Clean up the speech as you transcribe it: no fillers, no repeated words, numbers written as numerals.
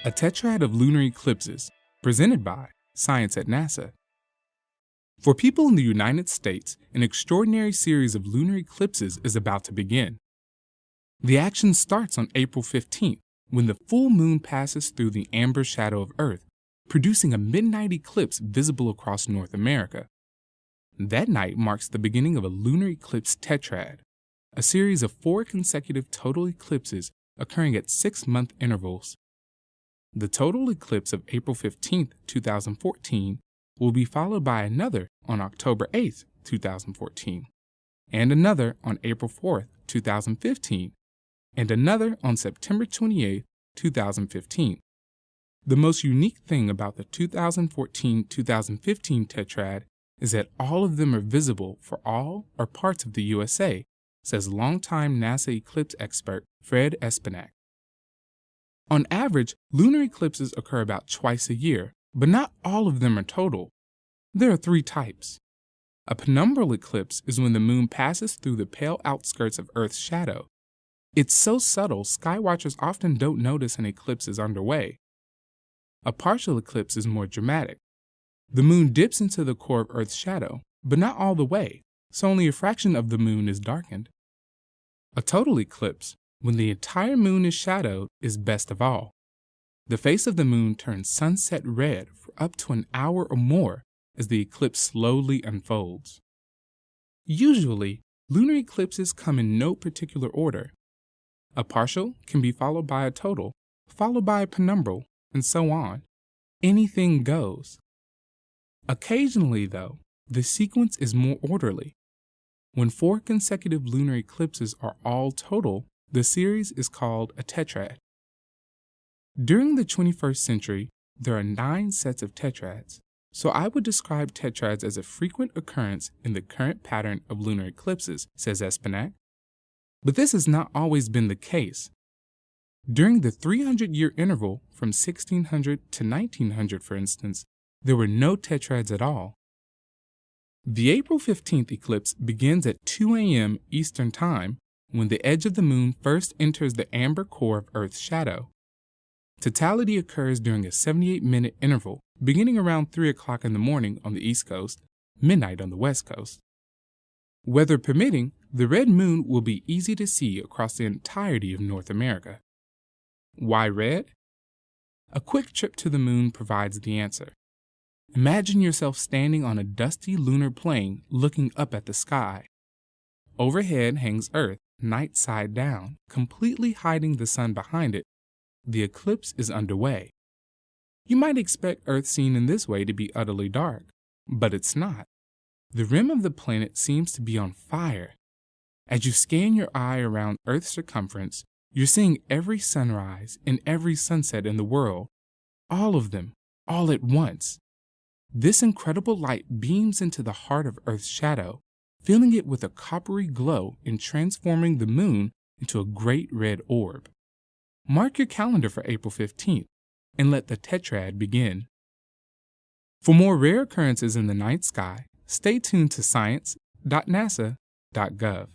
a tetrad of lunar eclipses, presented by Science at NASA. For people in the United States, an extraordinary series of lunar eclipses is about to begin. The action starts on April 15th, when the full moon passes through the amber shadow of Earth, producing a midnight eclipse visible across North America. That night marks the beginning of a lunar eclipse tetrad, a series of 4 consecutive total eclipses occurring at 6-month intervals. The total eclipse of April 15, 2014 will be followed by another on October 8, 2014, and another on April 4, 2015, and another on September 28, 2015. The most unique thing about the 2014-2015 tetrad is that all of them are visible for all or parts of the USA, says longtime NASA eclipse expert Fred Espenak. On average, lunar eclipses occur about twice a year, but not all of them are total. There are 3 types. A penumbral eclipse is when the moon passes through the pale outskirts of Earth's shadow. It's so subtle, skywatchers often don't notice an eclipse is underway. A partial eclipse is more dramatic. The moon dips into the core of Earth's shadow, but not all the way, so only a fraction of the moon is darkened. A total eclipse, when the entire moon is shadowed, is best of all. The face of the moon turns sunset red for up to an hour or more as the eclipse slowly unfolds. Usually, lunar eclipses come in no particular order. A partial can be followed by a total, followed by a penumbral, and so on. Anything goes. Occasionally, though, the sequence is more orderly. When 4 consecutive lunar eclipses are all total, the series is called a tetrad. During the 21st century, there are 9 sets of tetrads, so I would describe tetrads as a frequent occurrence in the current pattern of lunar eclipses, says Espenak. But this has not always been the case. During the 300-year interval from 1600 to 1900, for instance, there were no tetrads at all. The April 15th eclipse begins at 2 a.m. Eastern Time, when the edge of the moon first enters the amber core of Earth's shadow. Totality occurs during a 78-minute interval, beginning around 3 o'clock in the morning on the East Coast, midnight on the West Coast. Weather permitting, the red moon will be easy to see across the entirety of North America. Why red? A quick trip to the moon provides the answer. Imagine yourself standing on a dusty lunar plain looking up at the sky. Overhead hangs Earth, night side down, completely hiding the sun behind it. The eclipse is underway. You might expect Earth seen in this way to be utterly dark, but it's not. The rim of the planet seems to be on fire. As you scan your eye around Earth's circumference, you're seeing every sunrise and every sunset in the world, all of them, all at once. This incredible light beams into the heart of Earth's shadow, filling it with a coppery glow and transforming the moon into a great red orb. Mark your calendar for April 15th and let the tetrad begin. For more rare occurrences in the night sky, stay tuned to science.nasa.gov.